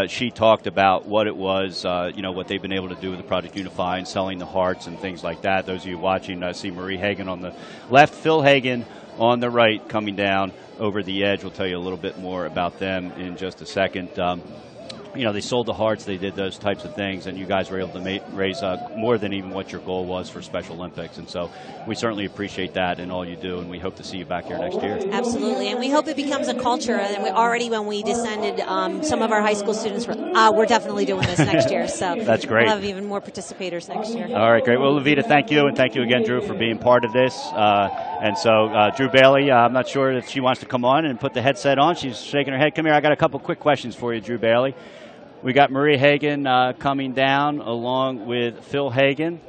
she talked about what it was, what they've been able to do with the Project Unify and selling the hearts and things like that. Those of you watching see Marie Hagan on the left, Phil Hagan on the right coming down over the edge. We'll tell you a little bit more about them in just a second. They sold the hearts, they did those types of things, and you guys were able to raise more than even what your goal was for Special Olympics. And so we certainly appreciate that and all you do, and we hope to see you back here next year. Absolutely, and we hope it becomes a culture. And when we descended, some of our high school students were, we're definitely doing this next year. So that's great. We'll have even more participators next year. All right, great. Well, Levita, thank you, and thank you again, Drew, for being part of this. And so Drew Bailey, I'm not sure if she wants to come on and put the headset on. She's shaking her head. Come here. I got a couple quick questions for you, Drew Bailey. We got Marie Hagan coming down along with Phil Hagan.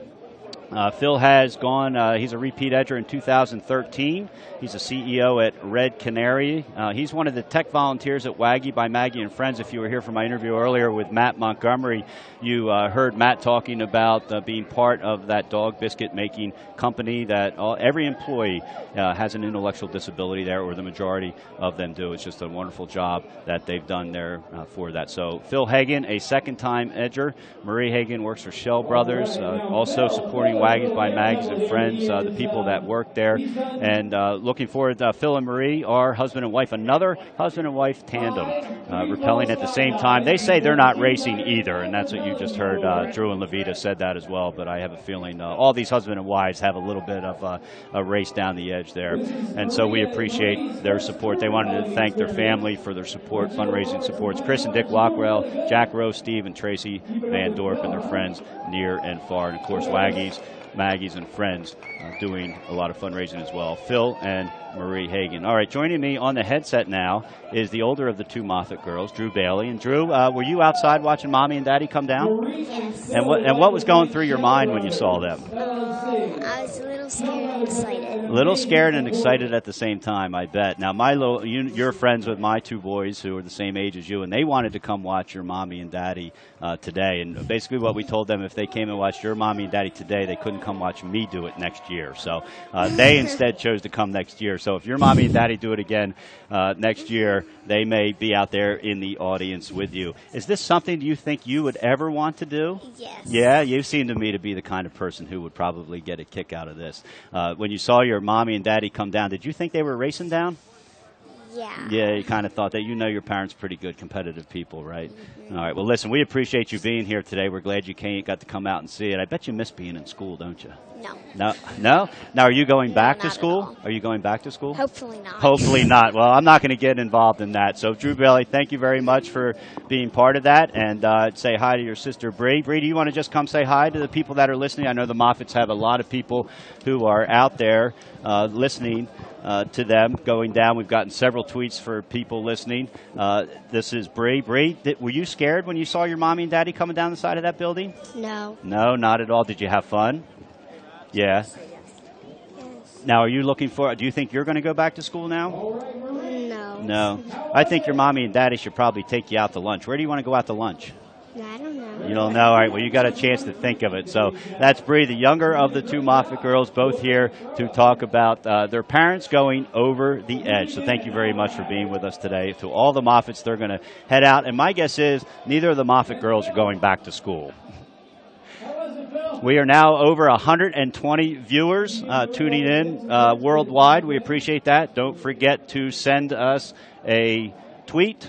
Phil has gone, he's a repeat edger in 2013. He's a CEO at Red Canary. He's one of the tech volunteers at Waggy by Maggie and Friends. If you were here for my interview earlier with Matt Montgomery, you heard Matt talking about being part of that dog biscuit making company that every employee has an intellectual disability there, or the majority of them do. It's just a wonderful job that they've done there for that. So Phil Hagan, a second-time edger. Marie Hagan works for Shell Brothers, also supporting Waggies by Mags and Friends, the people that work there. And looking forward, Phil and Marie are husband and wife, another husband and wife tandem, rappelling at the same time. They say they're not racing either, and that's what you just heard. Drew and Levita said that as well, but I have a feeling all these husband and wives have a little bit of a race down the edge there. And so we appreciate their support. They wanted to thank their family for their support, fundraising supports. Chris and Dick Lockwell, Jack Rose, Steve, and Tracy Van Dorp and their friends near and far. And, of course, Waggies, Maggies, and Friends doing a lot of fundraising as well. Phil and Marie Hagan. All right, joining me on the headset now is the older of the two Moffitt girls, Drew Bailey. And Drew, were you outside watching Mommy and Daddy come down? Yes. And what was going through your mind when you saw them? I was a little scared and excited. A little scared and excited at the same time, I bet. Now, you're friends with my two boys who are the same age as you, and they wanted to come watch your Mommy and Daddy today. And basically what we told them, if they came and watched your Mommy and Daddy today, they couldn't come watch me do it next year. So they instead chose to come next year. So if your Mommy and Daddy do it again next year, they may be out there in the audience with you. Is this something you think you would ever want to do? Yes. Yeah, you seem to me to be the kind of person who would probably get a kick out of this. When you saw your Mommy and Daddy come down, did you think they were racing down? Yeah. Yeah, you kind of thought that. You know your parents pretty good, competitive people, right? Mm-hmm. All right. Well, listen, we appreciate you being here today. We're glad you got to come out and see it. I bet you miss being in school, don't you? No. No? No? Now, are you going back to not school? at all. Are you going back to school? Hopefully not. Hopefully not. Well, I'm not going to get involved in that. So, Drew Bailey, thank you very much for being part of that. And say hi to your sister, Bree. Bree, do you want to just come say hi to the people that are listening? I know the Moffitts have a lot of people who are out there listening to them going down. We've gotten several tweets for people listening. This is Bree. Bree, were you scared when you saw your Mommy and Daddy coming down the side of that building? No. No, not at all. Did you have fun? Yeah. Yes. Now, are you looking for, do you think you're going to go back to school now? No. No. I think your Mommy and Daddy should probably take you out to lunch. Where do you want to go out to lunch? I don't know. You don't know? All right, well, you got a chance to think of it. So that's Bree, the younger of the two Moffitt girls, both here to talk about their parents going over the edge. So thank you very much for being with us today. To all the Moffitts, they're going to head out. And my guess is neither of the Moffitt girls are going back to school. We are now over 120 viewers tuning in worldwide. We appreciate that. Don't forget to send us a tweet,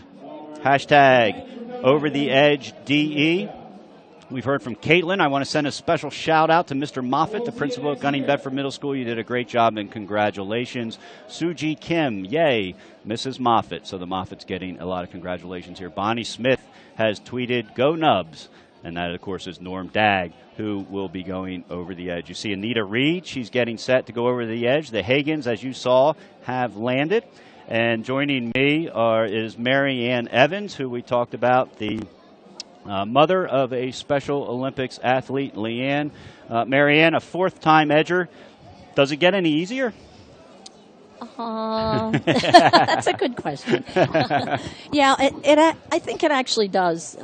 #OverTheEdgeDE. We've heard from Caitlin. I want to send a special shout-out to Mr. Moffitt, the principal at Gunning Bedford Middle School. You did a great job, and congratulations. Suji Kim, yay, Mrs. Moffitt. So the Moffitt's getting a lot of congratulations here. Bonnie Smith has tweeted, go Nubs. And that, of course, is Norm Dagg, who will be going over the edge. You see Anita Reed. She's getting set to go over the edge. The Hagans, as you saw, have landed. And joining me is Mary Ann Evans, who we talked about, the mother of a Special Olympics athlete, Leanne. Mary Ann, a fourth-time edger. Does it get any easier? That's a good question. Yeah, I think it actually does.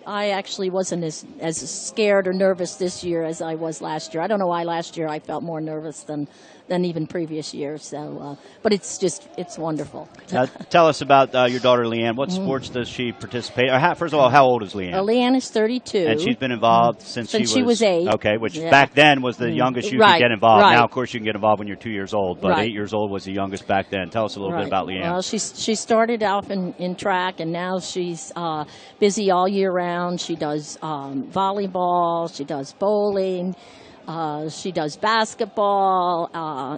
I actually wasn't as scared or nervous this year as I was last year. I don't know why last year I felt more nervous than than even previous years. So, but it's wonderful. Now, tell us about your daughter Leanne. What sports does she participate? Or first of all, how old is Leanne? Leanne is 32, and she's been involved since she was 8. Okay, which back then was the youngest you could get involved. Now, of course, you can get involved when you're 2 years old, but 8 years old was the youngest back then. Tell us a little bit about Leanne. Well, she started off in track, and now she's busy all year round. She does volleyball, she does bowling, she does basketball,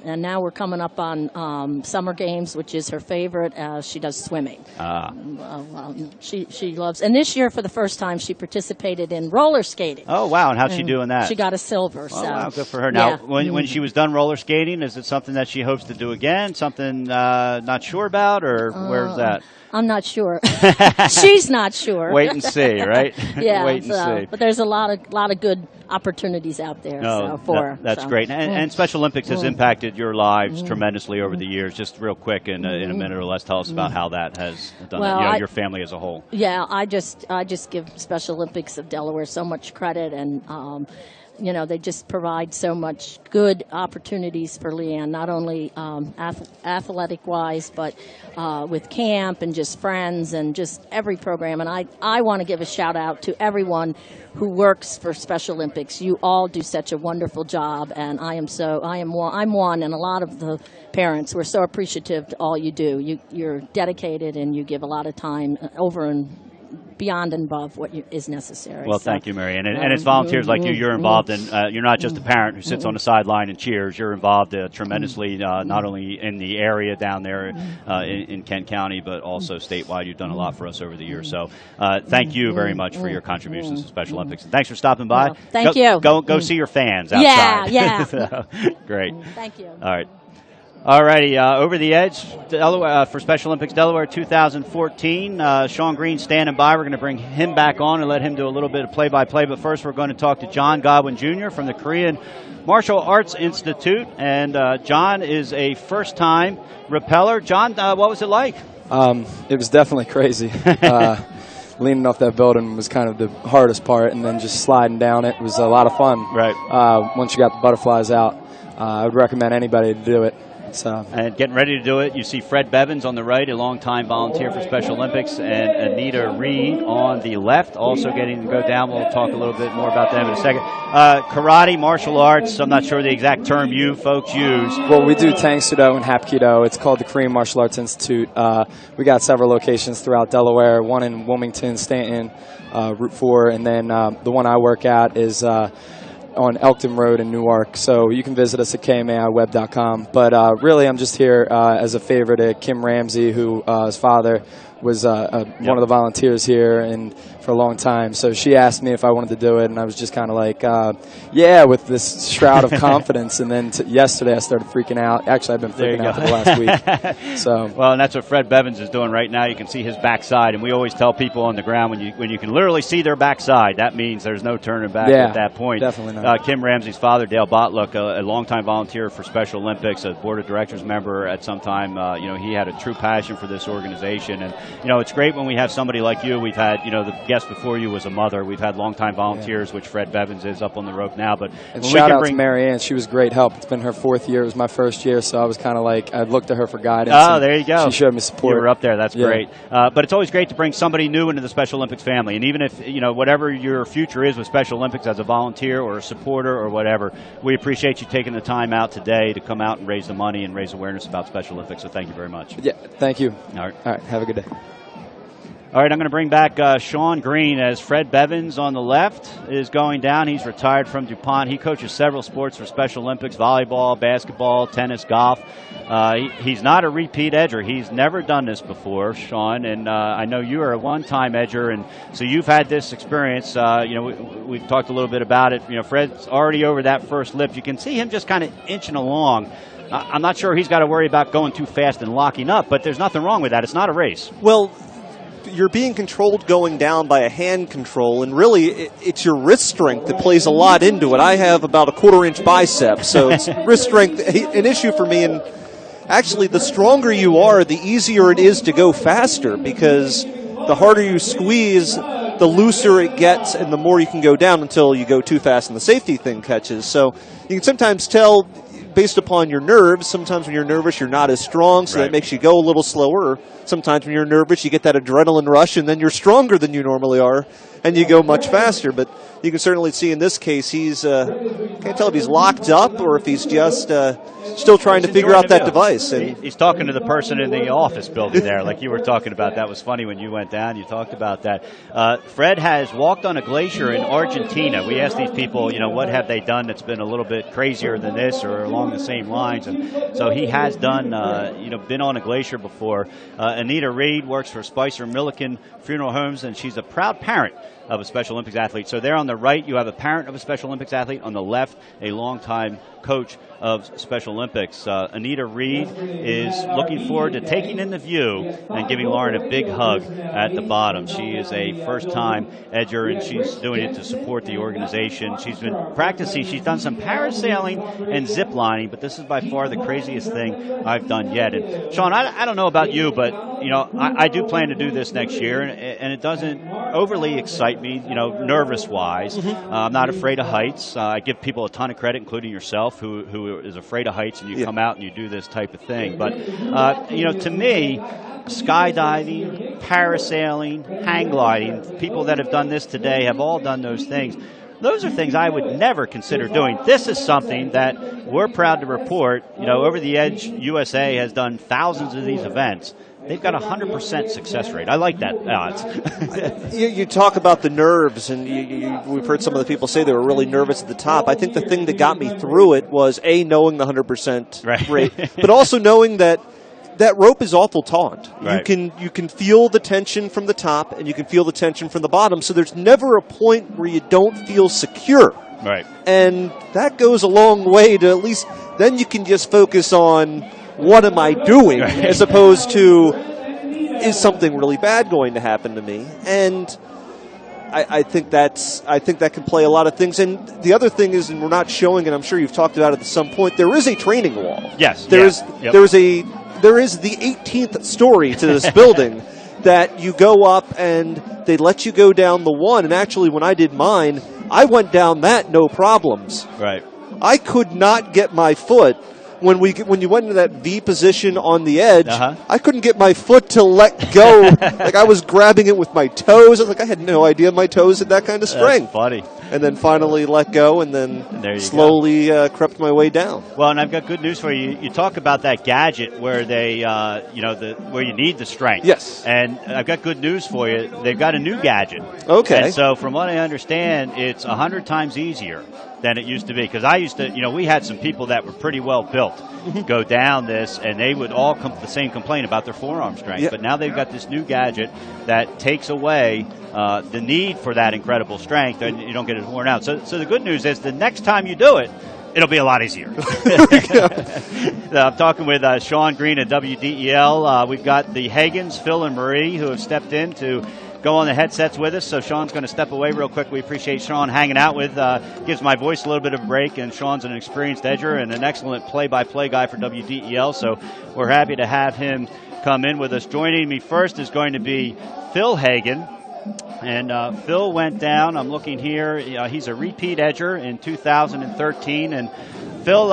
and now we're coming up on summer games, which is her favorite. She does swimming. She loves, and this year for the first time she participated in roller skating. Oh wow! And how's she doing that? She got a silver. Oh, wow, good for her. Now, when she was done roller skating, is it something that she hopes to do again? Something not sure about, or where's that? I'm not sure. She's not sure. Wait and see, right? Yeah. Wait and see. But there's a lot of good opportunities out there for her. That's great. And Special Olympics has impacted your lives tremendously over the years. Just real quick, in a minute or less, tell us about how that has done your family as a whole. Yeah, I just give Special Olympics of Delaware so much credit, and they just provide so much good opportunities for Leanne, not only athletic-wise, but with camp and just friends and just every program. And I want to give a shout-out to everyone who works for Special Olympics. You all do such a wonderful job, and I'm one, and a lot of the parents, we're so appreciative to all you do. You're dedicated, and you give a lot of time over and beyond and above what is necessary. Well, thank you, Marianne. And it's volunteers like you. You're involved in, you're not just a parent who sits on the sideline and cheers. You're involved tremendously, not only in the area down there in Kent County, but also statewide. You've done a lot for us over the years. So thank you very much for your contributions to Special Olympics. And thanks for stopping by. Well, thank you. Go see your fans outside. Yeah. So, great. Thank you. All right. All righty, Over the Edge Delaware, for Special Olympics Delaware 2014. Sean Green standing by. We're going to bring him back on and let him do a little bit of play-by-play. But first, we're going to talk to John Godwin Jr. from the Korean Martial Arts Institute. And John is a first-time rappeller. John, what was it like? It was definitely crazy. Leaning off that building was kind of the hardest part, and then just sliding down it was a lot of fun. Right. Once you got the butterflies out, I would recommend anybody to do it. So. And getting ready to do it, you see Fred Bevins on the right, a longtime volunteer for Special Olympics, and Anita Reed on the left, also getting to go down. We'll talk a little bit more about them in a second. Karate, martial arts, I'm not sure the exact term you folks use. Well, we do Tang Sudo and Hapkido. It's called the Korean Martial Arts Institute. We got several locations throughout Delaware, one in Wilmington, Stanton, Route 4, and then the one I work at is on Elkton Road in Newark. So you can visit us at kmaiweb.com. But really, I'm just here as a favor to Kim Ramsey, who his father was one of the volunteers here and for a long time. So she asked me if I wanted to do it, and I was just kind of like, yeah, with this shroud of confidence. And then yesterday I started freaking out. Actually, I've been freaking out for the last week. So well, and that's what Fred Bevins is doing right now. You can see his backside, and we always tell people on the ground when you can literally see their backside, that means there's no turning back at that point. Definitely not. Kim Ramsey's father, Dale Botluk, a longtime volunteer for Special Olympics, a board of directors member at some time. He had a true passion for this organization, and it's great when we have somebody like you. We've had, the guest before you was a mother. We've had longtime volunteers, which Fred Bevins is up on the rope now. But and shout out to Marianne. She was great help. It's been her 4th year. It was my first year, so I was kind of like, I looked to her for guidance. Oh, there you go. She showed me support. You were up there. That's great. But it's always great to bring somebody new into the Special Olympics family. And even if, whatever your future is with Special Olympics as a volunteer or a supporter or whatever, we appreciate you taking the time out today to come out and raise the money and raise awareness about Special Olympics. So thank you very much. Yeah, thank you. All right. All right. Have a good day. All right, I'm going to bring back Sean Green as Fred Bevins on the left is going down. He's retired from DuPont. He coaches several sports for Special Olympics, volleyball, basketball, tennis, golf. He's not a repeat edger. He's never done this before, Sean, and I know you are a one-time edger, and so you've had this experience. We've talked a little bit about it. Fred's already over that first lip. You can see him just kind of inching along. I'm not sure he's got to worry about going too fast and locking up, but there's nothing wrong with that. It's not a race. Well, you're being controlled going down by a hand control, and really it's your wrist strength that plays a lot into it. I have about a 1/4-inch bicep, so it's wrist strength an issue for me. And actually, the stronger you are, the easier it is to go faster, because the harder you squeeze, the looser it gets, and the more you can go down until you go too fast and the safety thing catches. So you can sometimes tell based upon your nerves. Sometimes when you're nervous, you're not as strong, so that makes you go a little slower. Sometimes when you're nervous, you get that adrenaline rush, and then you're stronger than you normally are, and you go much faster. But you can certainly see in this case, he's can't tell if he's locked up or if he's just still trying to figure out that device. And he's talking to the person in the office building there, like you were talking about. That was funny when you went down. You talked about that. Fred has walked on a glacier in Argentina. We asked these people, what have they done that's been a little bit crazier than this or along the same lines, and so he has done, been on a glacier before. Anita Reed works for Spicer Milliken Funeral Homes, and she's a proud parent of a Special Olympics athlete. So there on the right, you have a parent of a Special Olympics athlete. On the left, a longtime coach of Special Olympics. Anita Reed is looking forward to taking in the view and giving Lauren a big hug at the bottom. She is a first-time edger, and she's doing it to support the organization. She's been practicing. She's done some parasailing and zip lining, but this is by far the craziest thing I've done yet. And Sean, I don't know about you, but I do plan to do this next year, and it doesn't overly excite me, nervous-wise. I'm not afraid of heights. I give people a ton of credit, including yourself, who is afraid of heights, and you come out and you do this type of thing. But, to me, skydiving, parasailing, hang gliding, people that have done this today have all done those things. Those are things I would never consider doing. This is something that we're proud to report. Over the Edge USA has done thousands of these events. They've got a 100% success rate. I like that odds. You talk about the nerves, and we've heard some of the people say they were really nervous at the top. I think the thing that got me through it was, knowing the 100% rate, but also knowing that rope is awful taut. Right. You can feel the tension from the top, and you can feel the tension from the bottom, so there's never a point where you don't feel secure. Right. And that goes a long way to at least then you can just focus on what am I doing, as opposed to is something really bad going to happen to me? And I think that can play a lot of things. And the other thing is, and we're not showing it, I'm sure you've talked about it at some point, there is a training wall. Yes. There is the 18th story to this building that you go up and they let you go down the one. And actually, when I did mine, I went down that no problems. Right. I could not get my foot. When you went into that V position on the edge, I couldn't get my foot to let go. Like I was grabbing it with my toes. I was like, I had no idea my toes had that kind of strength. That's funny. And then finally let go, and then slowly crept my way down. Well, and I've got good news for you. You talk about that gadget where they, where you need the strength. Yes. And I've got good news for you. They've got a new gadget. Okay. And so from what I understand, it's 100 times easier than it used to be. Because I used to, we had some people that were pretty well built go down this, and they would all come to the same complaint about their forearm strength. Yep. But now they've got this new gadget that takes away the need for that incredible strength, and you don't get it worn out. So the good news is the next time you do it, it'll be a lot easier. I'm talking with Sean Green at WDEL. We've got the Hagans, Phil and Marie, who have stepped in to go on the headsets with us. So Sean's going to step away real quick. We appreciate Sean hanging out with. Gives my voice a little bit of a break, and Sean's an experienced edger and an excellent play-by-play guy for WDEL. So we're happy to have him come in with us. Joining me first is going to be Phil Hagan. And Phil went down. I'm looking here. He's a repeat edger in 2013. And Phil,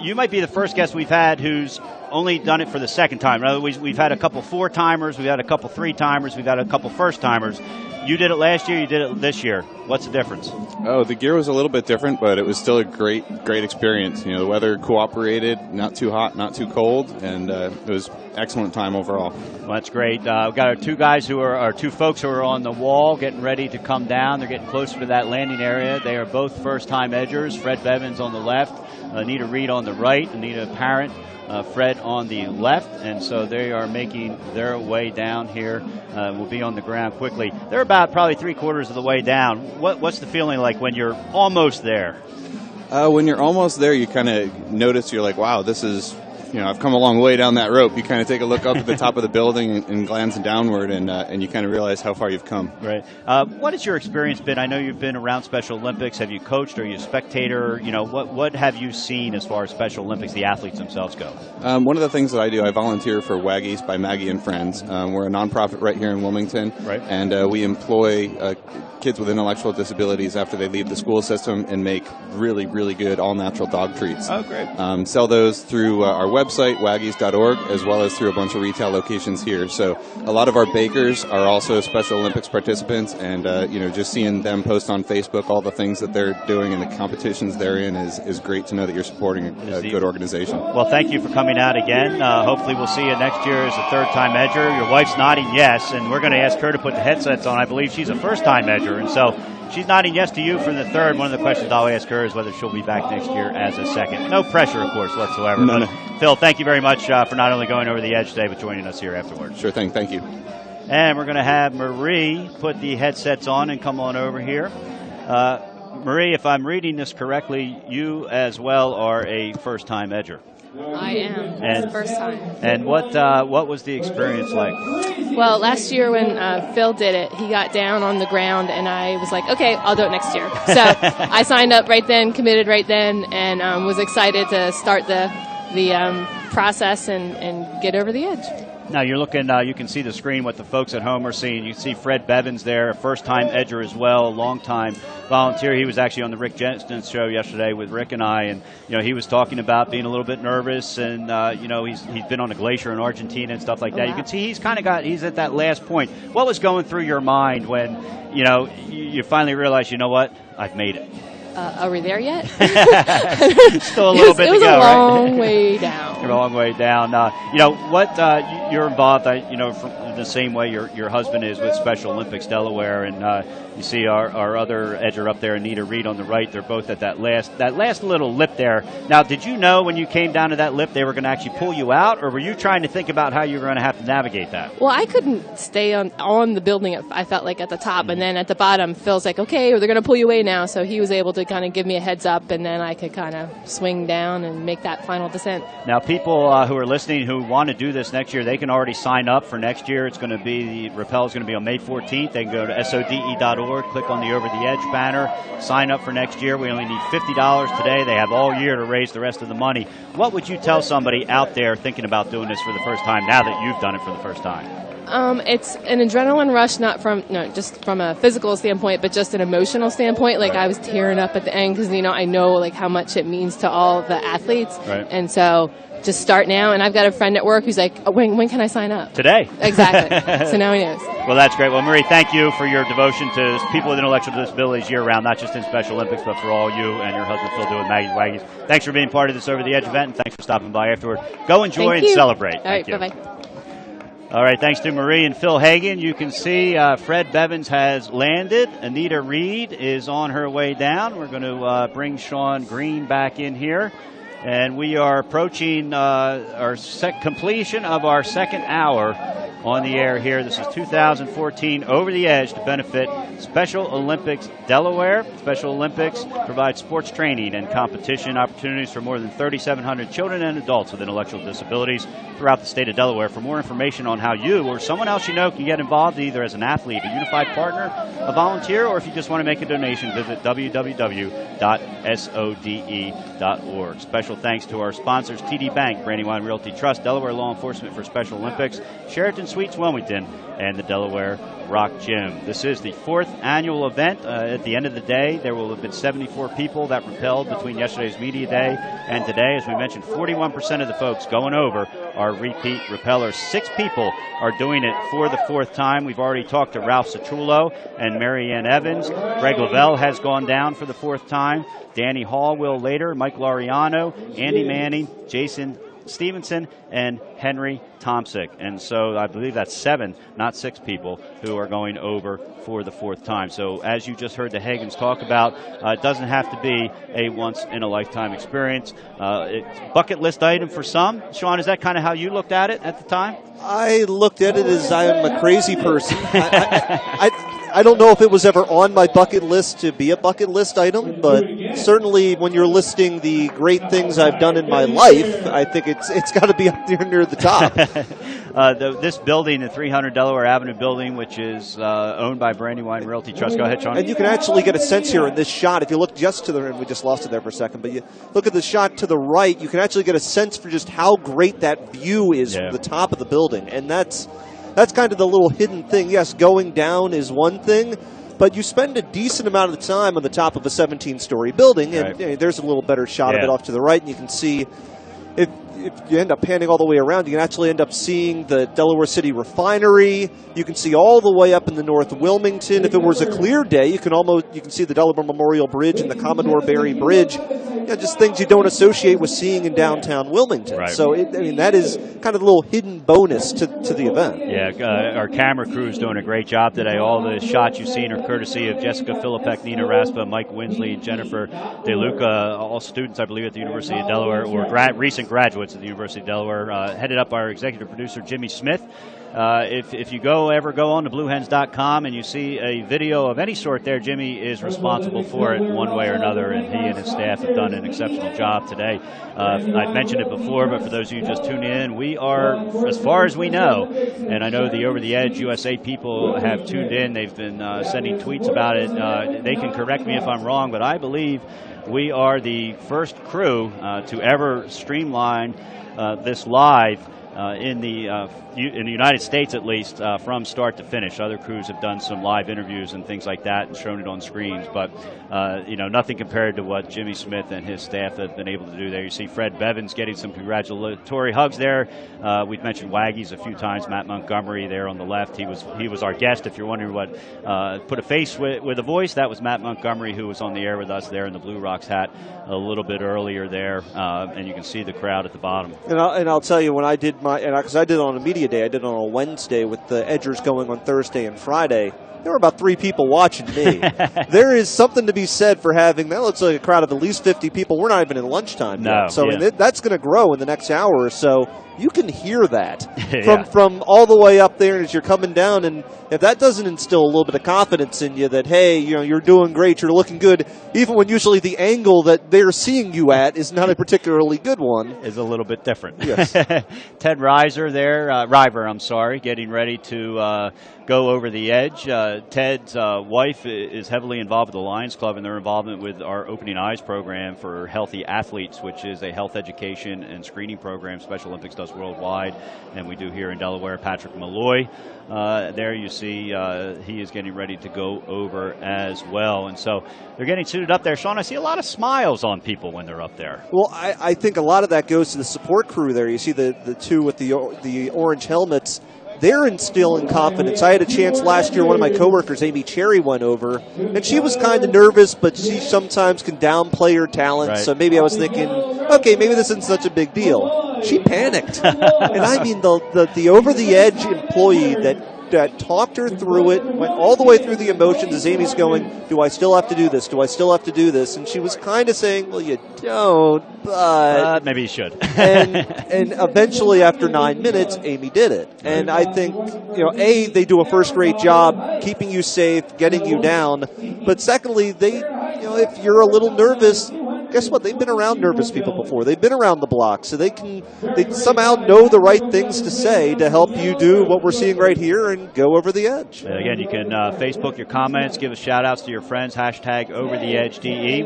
you might be the first guest we've had who's only done it for the second time. In other words, we've had a couple four-timers, we've had a couple three-timers, we've had a couple first-timers. You did it last year, you did it this year. What's the difference? Oh, the gear was a little bit different, but it was still a great experience. The weather cooperated, not too hot, not too cold, and it was excellent time overall. Well, that's great. We've got our two guys our two folks who are on the wall getting ready to come down. They're getting closer to that landing area. They are both first-time edgers. Fred Bevins on the left, Anita Reed on the right, Anita Parent, Fred on the left, and so they are making their way down here. Will be on the ground quickly. They're about probably three-quarters of the way down. What's the feeling like when you're almost there? When you're almost there, you kind of notice, you're like, wow, this is I've come a long way down that rope. You kind of take a look up at the top of the building and glance downward, and you kind of realize how far you've come. Right. What has your experience been? I know you've been around Special Olympics. Have you coached? Are you a spectator? What have you seen as far as Special Olympics, the athletes themselves go? One of the things that I do, I volunteer for WAGGIES by Maggie and Friends. We're a nonprofit right here in Wilmington, right. And we employ kids with intellectual disabilities after they leave the school system and make really, really good all-natural dog treats. Oh, great. Sell those through our website, waggies.org, as well as through a bunch of retail locations here. So a lot of our bakers are also Special Olympics participants, and just seeing them post on Facebook all the things that they're doing and the competitions they're in is great to know that you're supporting a good organization. Well, thank you for coming out again. Hopefully we'll see you next year as a third-time edger. Your wife's nodding yes, and we're going to ask her to put the headsets on. I believe she's a first-time edger, and so she's nodding yes to you for the third. One of the questions I'll ask her is whether she'll be back next year as a second. No pressure, of course, whatsoever. No. Phil, thank you very much for not only going over the edge today, but joining us here afterwards. Sure thing. Thank you. And we're going to have Marie put the headsets on and come on over here. Marie, if I'm reading this correctly, you as well are a first-time edger. I am. It's the first time. And what was the experience like? Well, last year when Phil did it, he got down on the ground, and I was like, okay, I'll do it next year. So I signed up right then, committed right then, and was excited to start the process and get over the edge. Now you're looking, you can see the screen what the folks at home are seeing. You see Fred Bevins there, a first-time edger as well, a long-time volunteer. He was actually on the Rick Jensen show yesterday with Rick and I, and he was talking about being a little bit nervous, and he's been on a glacier in Argentina and stuff like that. Wow. You can see he's at that last point. What was going through your mind when you finally realized, you know what, I've made it? Are we there yet? Still a little bit to go, right? It was a long way down. You're a long way down. You're involved, from the same way your husband is with Special Olympics Delaware, and you see our other edger up there, Anita Reed on the right. They're both at that last little lip there. Now, did you know when you came down to that lip they were going to actually pull you out, or were you trying to think about how you were going to have to navigate that? Well, I couldn't stay on the building, I felt like, at the top, and then at the bottom, Phil's like, okay, they're going to pull you away now, so he was able to kind of give me a heads up, and then I could kind of swing down and make that final descent. Now, people who are listening who want to do this next year, they can already sign up for next year. It's going to be, the rappel is going to be on May 14th. They can go to SODE.org, click on the Over the Edge banner, sign up for next year. We only need $50 today. They have all year to raise the rest of the money. What would you tell somebody out there thinking about doing this for the first time now that you've done it for the first time? It's an adrenaline rush, not just from a physical standpoint, but just an emotional standpoint. Like, right. I was tearing up at the end because, I know like how much it means to all the athletes. Right. And so just start now. And I've got a friend at work who's like, when can I sign up? Today. Exactly. So now he knows. Well, that's great. Well, Marie, thank you for your devotion to people with intellectual disabilities year-round, not just in Special Olympics, but for all you and your husband Phil do with Maggie's WAGGIES. Thanks for being part of this Over the Edge event, and thanks for stopping by afterward. Go enjoy and celebrate. All right, bye-bye. All right, thanks to Marie and Phil Hagan. You can see Fred Bevins has landed. Anita Reed is on her way down. We're going to bring Sean Green back in here. And we are approaching our completion of our second hour on the air here. This is 2014 Over the Edge to benefit Special Olympics Delaware. Special Olympics provides sports training and competition opportunities for more than 3,700 children and adults with intellectual disabilities throughout the state of Delaware. For more information on how you or someone else you know can get involved, either as an athlete, a unified partner, a volunteer, or if you just want to make a donation, visit www.sode.org. Special thanks to our sponsors, TD Bank, Brandywine Realty Trust, Delaware Law Enforcement for Special Olympics, Sheraton Suites Wilmington, and the Delaware Rock Gym. This is the fourth annual event. At the end of the day, there will have been 74 people that rappelled between yesterday's media day and today. As we mentioned, 41% of the folks going over are repeat rappellers. 6 people are doing it for the fourth time. We've already talked to Ralph Citrullo and Marianne Evans. Greg Lavelle has gone down for the fourth time. Danny Hall will later. Mike Laureano, Andy Manning, Jason Stevenson, and Henry Tomsick. And so I believe that's 7, not 6 people who are going over for the fourth time. So as you just heard the Hagans talk about, it doesn't have to be a once-in-a-lifetime experience. It's a bucket list item for some. Sean, is that kind of how you looked at it at the time? I looked at it as I'm a crazy person. I don't know if it was ever on my bucket list to be a bucket list item, but certainly when you're listing the great things I've done in my life, I think it's got to be up there near the top. This building, the 300 Delaware Avenue building, which is owned by Brandywine Realty Trust. Go ahead, Sean. And you can actually get a sense here in this shot. If you look just to the, and we just lost it there for a second, but you look at the shot to the right, you can actually get a sense for just how great that view is from the top of the building. And that's kind of the little hidden thing. Yes, going down is one thing, but you spend a decent amount of the time on the top of a 17-story building, and there's a little better shot of it off to the right, and you can see if you end up panning all the way around, you can actually end up seeing the Delaware City refinery. You can see all the way up in the north Wilmington. If it was a clear day, you can see the Delaware Memorial Bridge and the Commodore Barry Bridge. Just things you don't associate with seeing in downtown Wilmington. Right. So, that is kind of a little hidden bonus to the event. Yeah, our camera crew is doing a great job today. All the shots you've seen are courtesy of Jessica Philippek, Nina Raspa, Mike Winsley, and Jennifer DeLuca, all students, I believe, at the University of Delaware, or recent graduates at the University of Delaware. Headed up our executive producer, Jimmy Smith. If you ever go on to bluehens.com and you see a video of any sort there, Jimmy is responsible for it one way or another, and he and his staff have done an exceptional job today. I've mentioned it before, but for those of you just tuning in, we are, as far as we know, and I know the Over the Edge USA people have tuned in. They've been sending tweets about it. They can correct me if I'm wrong, but I believe we are the first crew to ever streamline this live in the United States, at least, from start to finish. Other crews have done some live interviews and things like that and shown it on screens, but nothing compared to what Jimmy Smith and his staff have been able to do there. You see Fred Bevins getting some congratulatory hugs there. We've mentioned Waggies a few times. Matt Montgomery there on the left. He was our guest. If you're wondering what put a face with a voice, that was Matt Montgomery, who was on the air with us there in the Blue Rocks hat a little bit earlier there, and you can see the crowd at the bottom. And I'll tell you, when I did because I did it on a media day, I did it on a Wednesday with the Edgers going on Thursday and Friday. There were about 3 people watching me. There is something to be said for having, that looks like a crowd of at least 50 people. We're not even in lunchtime yet. So that's going to grow in the next hour or so. You can hear that from all the way up there as you're coming down. And if that doesn't instill a little bit of confidence in you that, hey, you're doing great, you're looking good, even when usually the angle that they're seeing you at is not a particularly good one. Is a little bit different. Yes. Ted River, getting ready to go over the edge. Ted's wife is heavily involved with the Lions Club and their involvement with our Opening Eyes program for healthy athletes, which is a health education and screening program Special Olympics does worldwide, and we do here in Delaware. Patrick Malloy, there you see he is getting ready to go over as well. And so they're getting suited up there. Sean, I see a lot of smiles on people when they're up there. Well, I think a lot of that goes to the support crew there. You see the two with the orange helmets. They're instilling confidence. I had a chance last year, one of my coworkers, Amy Cherry, went over, and she was kind of nervous, but she sometimes can downplay her talent. Right. So maybe I was thinking, okay, maybe this isn't such a big deal. She panicked. And I mean, the over-the-edge employee that talked her through it, went all the way through the emotions as Amy's going, do I still have to do this? Do I still have to do this? And she was kind of saying, well, you don't, but... maybe you should. and eventually, after 9 minutes, Amy did it. And I think, they do a first-rate job keeping you safe, getting you down. But secondly, if you're a little nervous, guess what? They've been around nervous people before. They've been around the block, so they somehow know the right things to say to help you do what we're seeing right here and go over the edge. Again, you can Facebook your comments, give us shout-outs to your friends, #OverTheEdgeDE.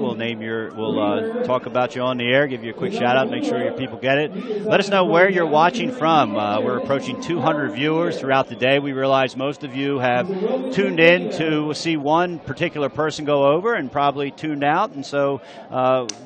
We'll talk about you on the air, give you a quick shout-out, make sure your people get it. Let us know where you're watching from. We're approaching 200 viewers throughout the day. We realize most of you have tuned in to see one particular person go over and probably tuned out, and so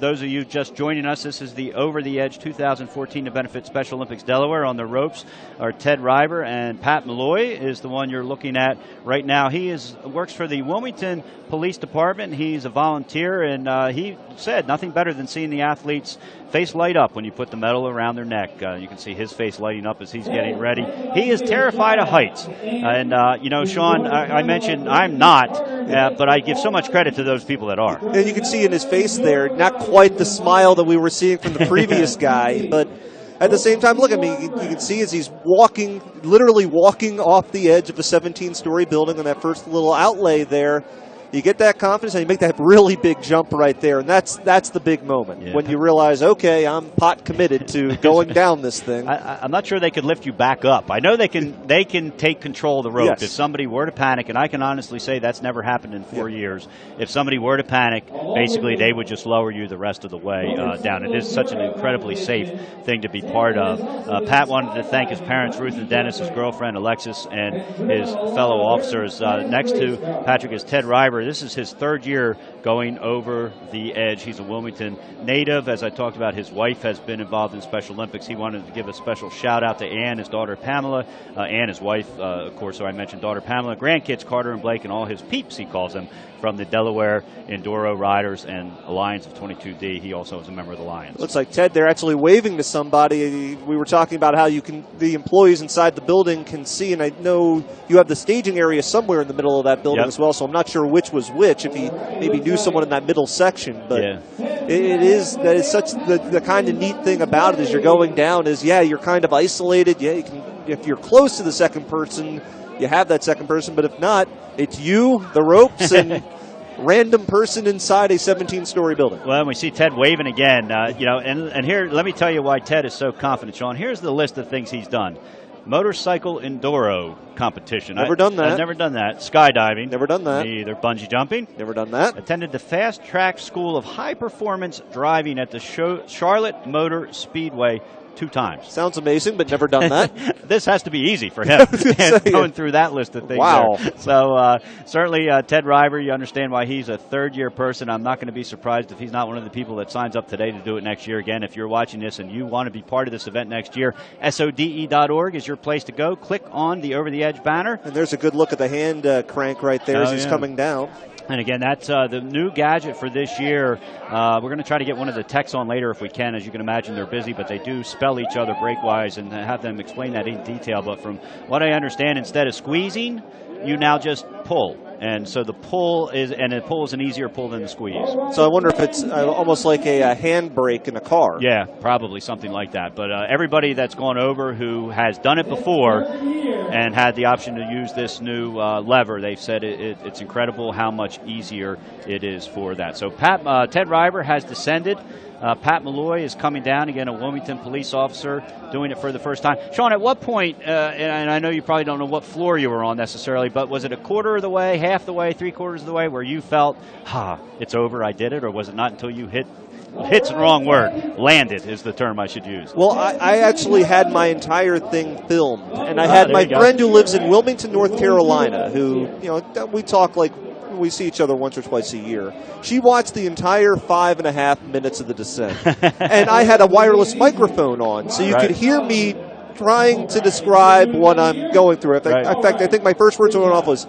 those of you just joining us, this is the Over the Edge 2014 to benefit Special Olympics Delaware. On the ropes are Ted River, and Pat Malloy is the one you're looking at right now. He works for the Wilmington Police Department. He's a volunteer, and he said nothing better than seeing the athletes' face light up when you put the medal around their neck. You can see his face lighting up as he's getting ready. He is terrified of heights. And, Sean, I mentioned I'm not, but I give so much credit to those people that are. And you can see in his face there, not quite the smile that we were seeing from the previous guy, but at the same time, look at me. You can see as he's literally walking off the edge of a 17-story building on that first little outlay there. You get that confidence, and you make that really big jump right there, and that's the big moment when you realize, okay, I'm pot committed to going down this thing. I'm not sure they could lift you back up. I know they can take control of the rope if somebody were to panic, and I can honestly say that's never happened in 4 years. If somebody were to panic, basically they would just lower you the rest of the way down. It is such an incredibly safe thing to be part of. Pat wanted to thank his parents, Ruth and Dennis, his girlfriend Alexis, and his fellow officers. Next to Patrick is Ted Reiber. This is his third year going over the edge. He's a Wilmington native. As I talked about, his wife has been involved in Special Olympics. He wanted to give a special shout out to Ann, his daughter Pamela, Ann, his wife, of course, so I mentioned daughter Pamela, grandkids Carter and Blake, and all his peeps, he calls them, from the Delaware Enduro Riders and Alliance of 22D. He also is a member of the Lions. Looks like, Ted, they're actually waving to somebody. We were talking about how the employees inside the building can see, and I know you have the staging area somewhere in the middle of that building as well, so I'm not sure which was which, if he maybe knew someone in that middle section. But it is such the kind of neat thing about it is you're going down is, you're kind of isolated. Yeah, you can, if you're close to the second person, you have that second person, but if not, it's you, the ropes, and random person inside a 17-story building. Well, we see Ted waving again, and here, let me tell you why Ted is so confident, Sean. Here's the list of things he's done. Motorcycle enduro competition. Never done that. I've never done that. Skydiving. Never done that. Me either. Bungee jumping. Never done that. Attended the Fast Track School of High Performance Driving at the Charlotte Motor Speedway 2 times. Sounds amazing, but never done that. This has to be easy for him, going through that list of things. Wow. There. So certainly Ted Reiber, you understand why he's a third-year person. I'm not going to be surprised if he's not one of the people that signs up today to do it next year. Again, if you're watching this and you want to be part of this event next year, SODE.org is your place to go. Click on the Over the Edge banner. And there's a good look at the hand crank right there as he's coming down. And again, that's the new gadget for this year. We're going to try to get one of the techs on later if we can. As you can imagine, they're busy, but they do spell each other break-wise and have them explain that in detail. But from what I understand, instead of squeezing, you now just pull. And so the pull is an easier pull than the squeeze. So I wonder if it's almost like a hand brake in a car. Yeah, probably something like that. But everybody that's gone over who has done it before and had the option to use this new lever, they've said it's incredible how much easier it is for that. So Ted Reiber has descended. Pat Malloy is coming down, again, a Wilmington police officer, doing it for the first time. Sean, at what point, and I know you probably don't know what floor you were on necessarily, but was it a quarter of the way, half the way, 3/4 of the way, where you felt, it's over, I did it, or was it not until you hit's the wrong word, landed is the term I should use? Well, I actually had my entire thing filmed, and I had my friend who lives in Wilmington, North Carolina, who, we talk like we see each other once or twice a year. She watched the entire 5.5 minutes of the descent. And I had a wireless microphone on, so you could hear me trying to describe what I'm going through. In fact, I think my first words went off was,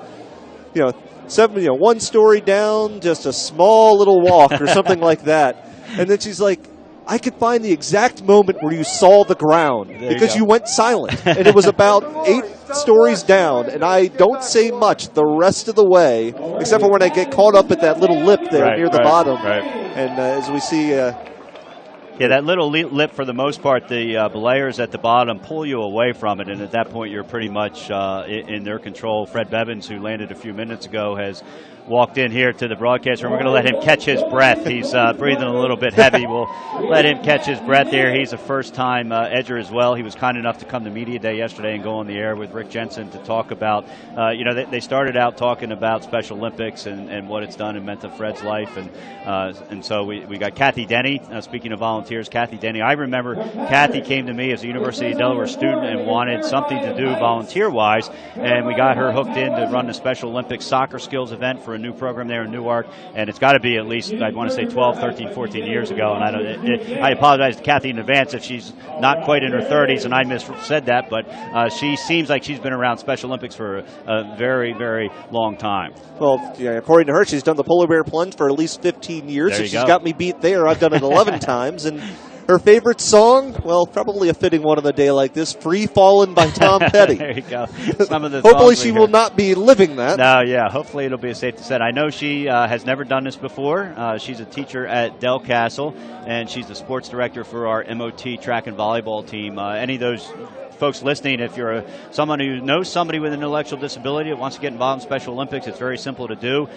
1 story down, just a small little walk or something like that. And then she's like, I could find the exact moment where you saw the ground because you went silent. And it was about 8 stories down, and I don't say much the rest of the way, except for when I get caught up at that little lip there near the bottom. And as we see... that little lip, for the most part, the belayers at the bottom pull you away from it, and at that point you're pretty much in their control. Fred Bevins, who landed a few minutes ago, has walked in here to the broadcast room. We're going to let him catch his breath. He's breathing a little bit heavy. We'll let him catch his breath here. He's a first-time edger as well. He was kind enough to come to Media Day yesterday and go on the air with Rick Jensen to talk about, they started out talking about Special Olympics and what it's done and meant to Fred's life. And so we got Kathy Denny, speaking of volunteers, Kathy Denny. I remember Kathy came to me as a University of Delaware student and wanted something to do volunteer-wise, and we got her hooked in to run the Special Olympics soccer skills event for a new program there in Newark, and it's got to be at least, I want to say 12, 13, 14 years ago, and I apologize to Kathy in advance if she's not quite in her 30s and I said that, but she seems like she's been around Special Olympics for a very, very long time. Well, according to her, she's done the polar bear plunge for at least 15 years, so she's got me beat there. I've done it 11 times, and her favorite song, well, probably a fitting one on a day like this, Free Fallin' by Tom Petty. There you go. Some of the hopefully she will not be living that. No, yeah, hopefully it'll be a safe to set. I know she has never done this before. She's a teacher at Del Castle, and she's the sports director for our MOT track and volleyball team. Any of those folks listening, if you're someone who knows somebody with an intellectual disability that wants to get involved in Special Olympics, it's very simple to do.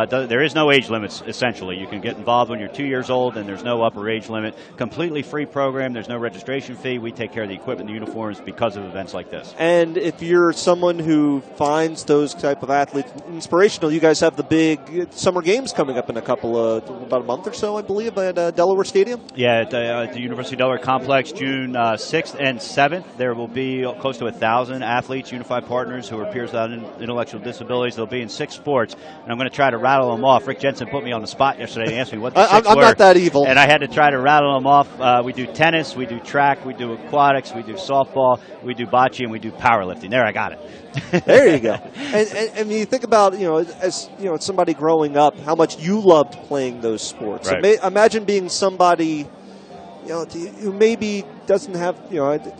There is no age limits, essentially. You can get involved when you're 2 years old, and there's no upper age limit. Completely free program. There's no registration fee. We take care of the equipment, the uniforms, because of events like this. And if you're someone who finds those type of athletes inspirational, you guys have the big Summer Games coming up in about a month or so, I believe, at Delaware Stadium. Yeah, at the University of Delaware Complex, June 6th and 7th. There will be close to 1,000 athletes, unified partners who are peers without intellectual disabilities. They'll be in 6 sports, and I'm going to try to rattle them off. Rick Jensen put me on the spot yesterday and asked me what the 6 were. I'm not that evil. And I had to try to rattle them off. We do tennis, we do track, we do aquatics, we do softball, we do bocce, and we do powerlifting. There, I got it. There you go. And you think about, as somebody growing up, how much you loved playing those sports. Right. So imagine being somebody, who maybe doesn't have,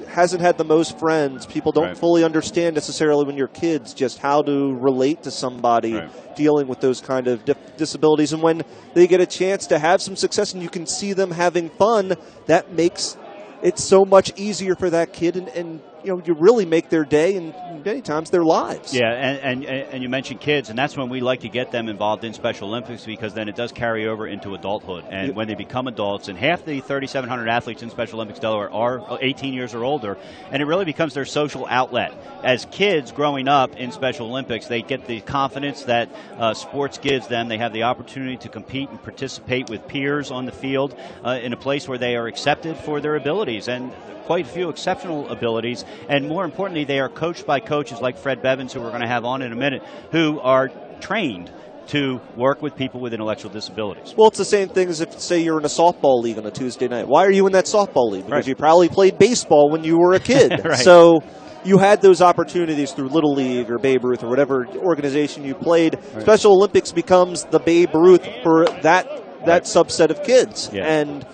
hasn't had the most friends. People don't fully understand necessarily when you're kids just how to relate to somebody dealing with those kind of disabilities. And when they get a chance to have some success and you can see them having fun, that makes it so much easier for that kid, and you really make their day and many times their lives. Yeah, and you mentioned kids, and that's when we like to get them involved in Special Olympics, because then it does carry over into adulthood. And when they become adults, and half the 3,700 athletes in Special Olympics Delaware are 18 years or older, and it really becomes their social outlet. As kids growing up in Special Olympics, they get the confidence that sports gives them. They have the opportunity to compete and participate with peers on the field in a place where they are accepted for their abilities, and quite a few exceptional abilities. And more importantly, they are coached by coaches like Fred Bevins, who we're going to have on in a minute, who are trained to work with people with intellectual disabilities. Well, it's the same thing as if, say, you're in a softball league on a Tuesday night. Why are you in that softball league? Because you probably played baseball when you were a kid. So you had those opportunities through Little League or Babe Ruth or whatever organization you played. Special Olympics becomes the Babe Ruth for that subset of kids. And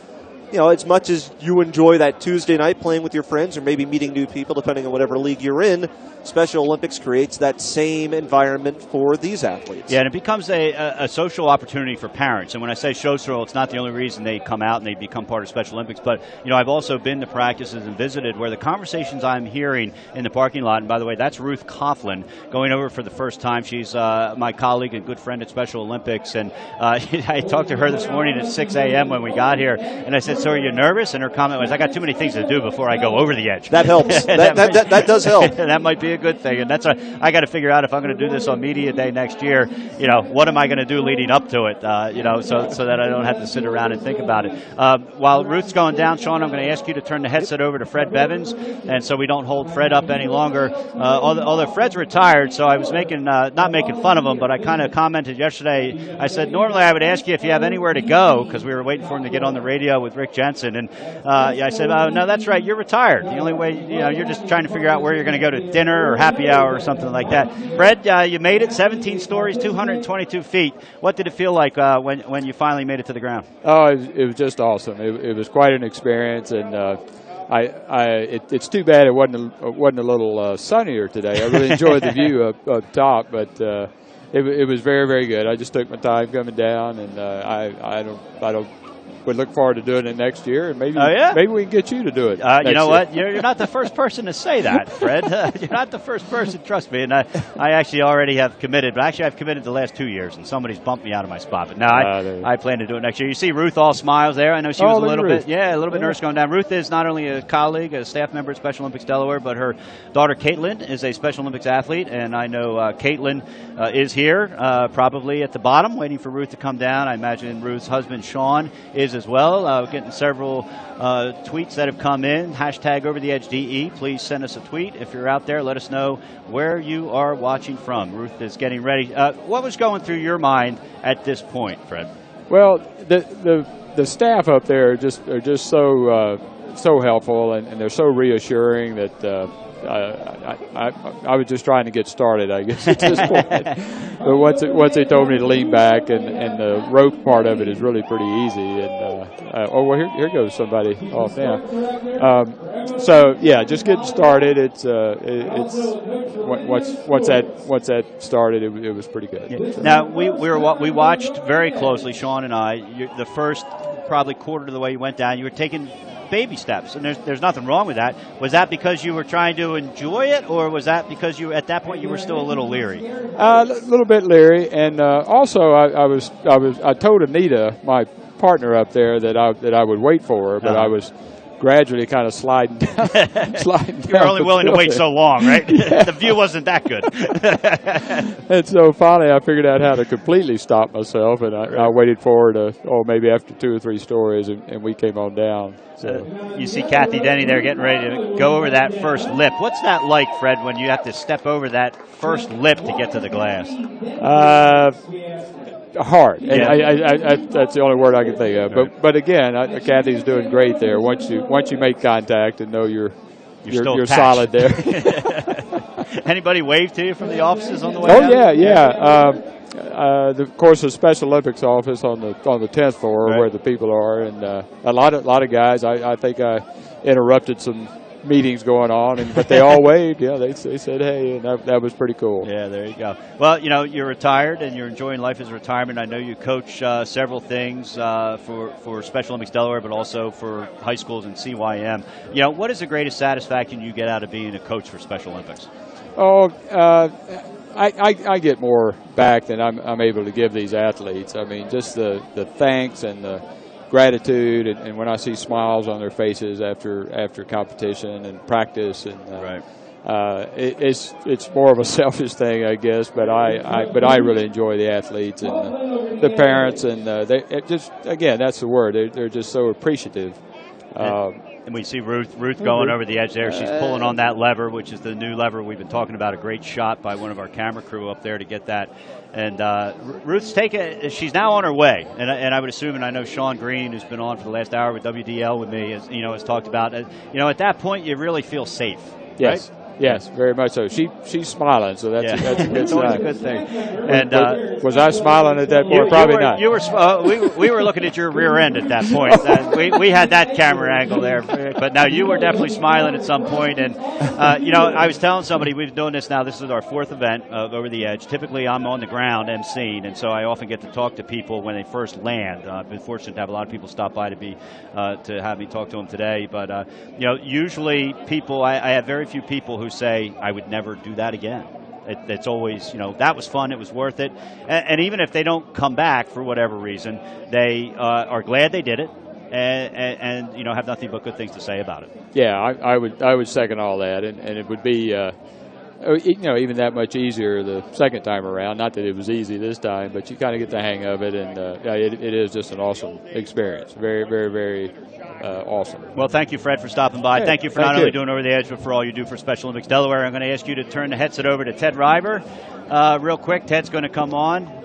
as much as you enjoy that Tuesday night playing with your friends or maybe meeting new people, depending on whatever league you're in, Special Olympics creates that same environment for these athletes. Yeah, and it becomes a social opportunity for parents. And when I say social, it's not the only reason they come out and they become part of Special Olympics. But, I've also been to practices and visited where the conversations I'm hearing in the parking lot, and by the way, that's Ruth Coughlin going over for the first time. She's my colleague and good friend at Special Olympics. And I talked to her this morning at 6 a.m. when we got here. And I said, so are you nervous? And her comment was, I got too many things to do before I go over the edge. That helps. that does help. That might be a good thing. And that's I got to figure out if I'm going to do this on Media Day next year, what am I going to do leading up to it, so that I don't have to sit around and think about it. While Ruth's going down, Sean, I'm going to ask you to turn the headset over to Fred Bevins, and so we don't hold Fred up any longer. Although Fred's retired, so I was not making fun of him, but I kind of commented yesterday. I said, normally I would ask you if you have anywhere to go, because we were waiting for him to get on the radio with Rick Jensen, and I said, no, that's right, you're retired. The only way, you're just trying to figure out where you're going to go to dinner or happy hour or something like that. Fred, you made it, 17 stories, 222 feet. What did it feel like when you finally made it to the ground? Oh, it was just awesome. It was quite an experience, and it's too bad it wasn't a little sunnier today. I really enjoyed the view up top, but it was very, very good. I just took my time coming down, and we look forward to doing it next year, and maybe we can get you to do it. You know what? You're not the first person to say that, Fred. You're not the first person, trust me. And I actually already have committed, but actually I've committed the last 2 years, and somebody's bumped me out of my spot. But now I plan to do it next year. You see Ruth all smiles there. I know she was a little bit nervous going down. Ruth is not only a colleague, a staff member at Special Olympics Delaware, but her daughter Caitlin is a Special Olympics athlete, and I know Caitlin is here, probably at the bottom, waiting for Ruth to come down. I imagine Ruth's husband Sean is as well. Getting several tweets that have come in. #OverTheEdgeDE. Please send us a tweet if you're out there. Let us know where you are watching from. Ruth is getting ready. What was going through your mind at this point, Fred? Well, the staff up there are just so helpful, and they're so reassuring that I was just trying to get started, I guess, at this point. But once they told me to lean back, and the rope part of it is really pretty easy. And here goes somebody off now. So yeah, just getting started. Once that started, it was pretty good. Yeah. Now we watched very closely, Sean and I. The first probably quarter of the way you went down, you were taking baby steps, and there's nothing wrong with that. Was that because you were trying to enjoy it, or was that because you at that point you were still a little leery? A little bit leery, and also I told Anita, my partner up there, that I would wait for her, but I was gradually kind of sliding down. You were only willing to wait so long, right? The view wasn't that good. And so finally I figured out how to completely stop myself, and I waited for her to, maybe after 2 or 3 stories, and we came on down. So. You see Kathy Denny there getting ready to go over that first lip. What's that like, Fred, when you have to step over that first lip to get to the glass? Hard. Yeah. I that's the only word I can think of. But again, Kathy's doing great there. Once you make contact and know you're solid there. Anybody wave to you from the offices on the way? Oh out? yeah. Of course, the Special Olympics office on the 10th floor, right, where the people are, and a lot of guys. I think I interrupted some meetings going on, but they all waved. Yeah, they said hey, and that was pretty cool. Yeah, there you go. Well, you're retired and you're enjoying life as a retirement. I know you coach several things for Special Olympics Delaware, but also for high schools and CYM. What is the greatest satisfaction you get out of being a coach for Special Olympics? I get more back than I'm able to give these athletes. I mean, just the thanks and the gratitude, and when I see smiles on their faces after competition and practice, and right. It's more of a selfish thing, I guess. But I really enjoy the athletes and the parents, and that's the word. They're just so appreciative. And we see Ruth going over the edge there. She's pulling on that lever, which is the new lever we've been talking about. A great shot by one of our camera crew up there to get that. And Ruth's she's now on her way. And I would assume, and I know Sean Green, who's been on for the last hour with WDL with me, has talked about, at that point you really feel safe. Yes. Right? Yes, very much so. She's smiling, so that's a good always a good thing. And was I smiling at that point? Probably not. You were. We were looking at your rear end at that point. We had that camera angle there, but now you were definitely smiling at some point. And I was telling somebody we've been doing this now. This is our 4th event of Over the Edge. Typically, I'm on the ground emceeing, and so I often get to talk to people when they first land. I've been fortunate to have a lot of people stop by to have me talk to them today. But usually people, I have very few people who say I would never do that again. It's always, that was fun, it was worth it. And even if they don't come back for whatever reason, they are glad they did it and have nothing but good things to say about it. Yeah, I would second all that, and it would be even that much easier the second time around. Not that it was easy this time, but you kind of get the hang of it, and it is just an awesome experience. Very, very, very awesome. Well, thank you, Fred, for stopping by. Hey, thank you for not only doing Over the Edge, but for all you do for Special Olympics Delaware. I'm going to ask you to turn the headset over to Ted Reiber real quick. Ted's going to come on.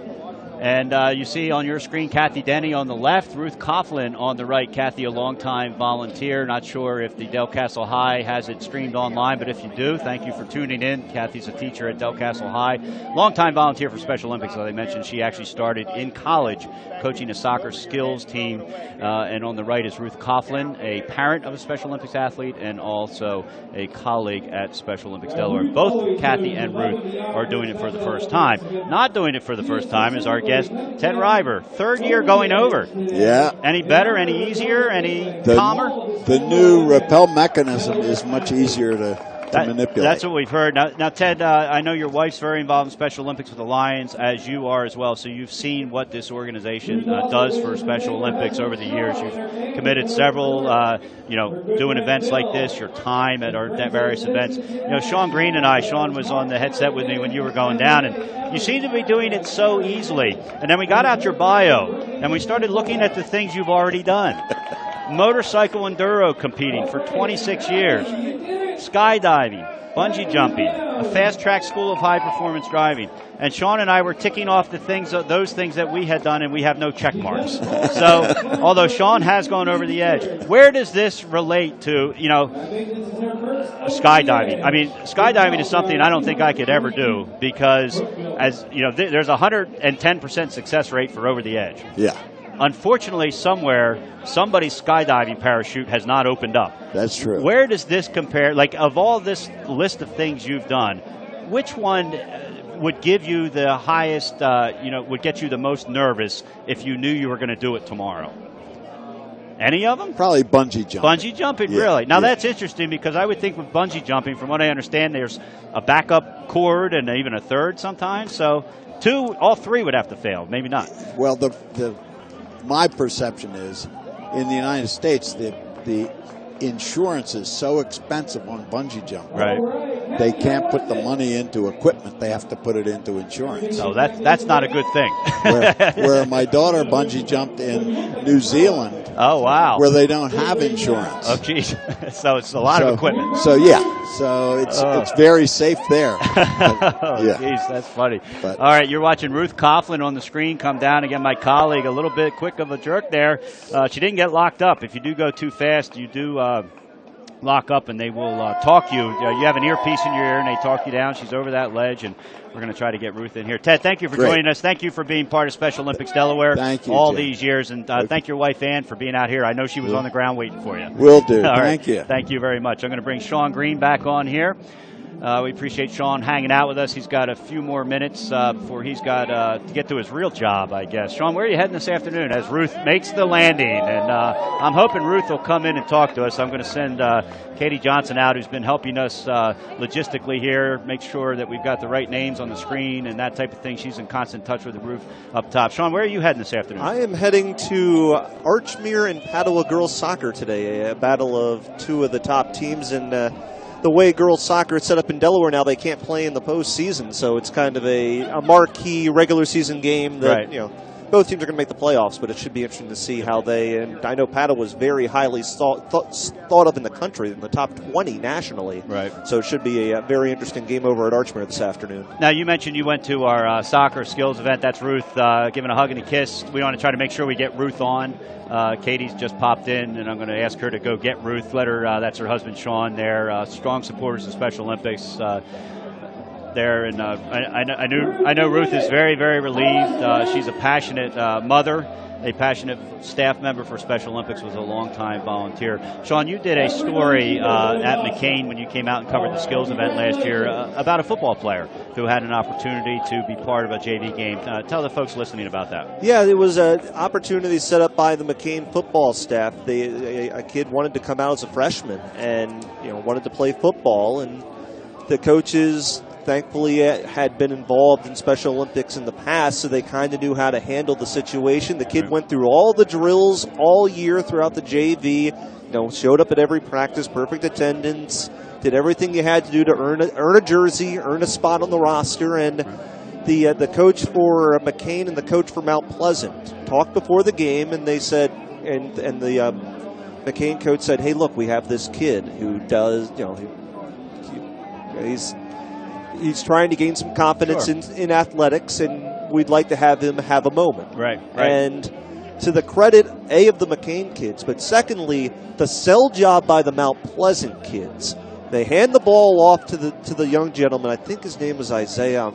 And you see on your screen Kathy Denny on the left, Ruth Coughlin on the right. Kathy, a longtime volunteer. Not sure if the Del Castle High has it streamed online, but if you do, thank you for tuning in. Kathy's a teacher at Del Castle High. Longtime volunteer for Special Olympics, as I mentioned. She actually started in college coaching a soccer skills team. And on the right is Ruth Coughlin, a parent of a Special Olympics athlete and also a colleague at Special Olympics Delaware. Both Kathy and Ruth are doing it for the first time. Not doing it for the first time is our guest, Ted Reiber. 3rd year going over. Yeah. Any better, any easier, any calmer? The new rappel mechanism is much easier to manipulate. That's what we've heard. Now Ted, I know your wife's very involved in Special Olympics with the Lions, as you are as well, so you've seen what this organization does for Special Olympics over the years. You've committed several, doing events like this, your time at our various events. Sean Green and Sean was on the headset with me when you were going down, and you seem to be doing it so easily. And then we got out your bio, and we started looking at the things you've already done. Motorcycle enduro competing for 26 years. Skydiving, bungee jumping, a fast-track school of high-performance driving. And Sean and I were ticking off those things that we had done, and we have no check marks. So, although Sean has gone over the edge, where does this relate to, skydiving? I mean, skydiving is something I don't think I could ever do because, there's a 110% success rate for over the edge. Yeah. Unfortunately, somewhere, somebody's skydiving parachute has not opened up. That's true. Where does this compare? Like, of all this list of things you've done, which one would give you the highest, would get you the most nervous if you knew you were going to do it tomorrow? Any of them? Probably bungee jumping. Bungee jumping, Yeah, really? Now, yeah. that's interesting because I would think with bungee jumping, from what I understand, there's a backup cord and even a third sometimes. So all three would have to fail. Maybe not. Well, my perception is in the United States, the insurance is so expensive on bungee jumping. Right. They can't put the money into equipment. They have to put it into insurance. So that's not a good thing. where my daughter bungee jumped in New Zealand. Oh, wow. Where they don't have insurance. Oh, geez. So it's a lot of equipment. So, it's very safe there. Oh, geez, that's funny. All right, you're watching Ruth Coughlin on the screen come down. Again, my colleague, a little bit quick of a jerk there. She didn't get locked up. If you do go too fast, you do lock up, and they will talk you. You have an earpiece in your ear, and they talk you down. She's over that ledge, and we're going to try to get Ruth in here. Ted, thank you for joining us. Thank you for being part of Special Olympics Delaware all these years, and thank your wife, Ann, for being out here. I know she was on the ground waiting for you. Will do. Thank you. Thank you very much. I'm going to bring Sean Green back on here. We appreciate Sean hanging out with us. He's got a few more minutes before he's got to get to his real job, I guess. Sean, where are you heading this afternoon as Ruth makes the landing? And I'm hoping Ruth will come in and talk to us. I'm going to send Katie Johnson out, who's been helping us logistically here, make sure that we've got the right names on the screen and that type of thing. She's in constant touch with the Ruth up top. Sean, where are you heading this afternoon? I am heading to Archmere and Padua girls soccer today, a battle of two of the top teams in the way girls soccer is set up in Delaware now. They can't play in the postseason, so it's kind of a marquee regular season game that both teams are going to make the playoffs, but it should be interesting to see how and I know Padua was very highly thought of in the country, in the top 20 nationally. Right. So it should be a very interesting game over at Archmere this afternoon. Now, you mentioned you went to our soccer skills event. That's Ruth giving a hug and a kiss. We want to try to make sure we get Ruth on. Katie's just popped in, and I'm going to ask her to go get Ruth. Let her. That's her husband, Sean, there. Strong supporters of Special Olympics there. And I know Ruth is very, very relieved. She's a passionate mother, a passionate staff member for Special Olympics, was a long-time volunteer. Sean, you did a story at McCain when you came out and covered the skills event last year about a football player who had an opportunity to be part of a JV game. Tell the folks listening about that. Yeah, it was an opportunity set up by the McCain football staff. A kid wanted to come out as a freshman and wanted to play football, and the coaches thankfully had been involved in Special Olympics in the past, so they kind of knew how to handle the situation. The kid went through all the drills all year throughout the JV, showed up at every practice, perfect attendance, did everything you had to do to earn a jersey, earn a spot on the roster, and the coach for McCain and the coach for Mount Pleasant talked before the game, and they said, and the McCain coach said, "Hey, look, we have this kid who does, he's trying to gain some confidence in athletics, and we'd like to have him have a moment." Right. And to the credit, of the McCain kids, but secondly, the sell job by the Mount Pleasant kids. They hand the ball off to the young gentleman. I think his name is Isaiah. I'm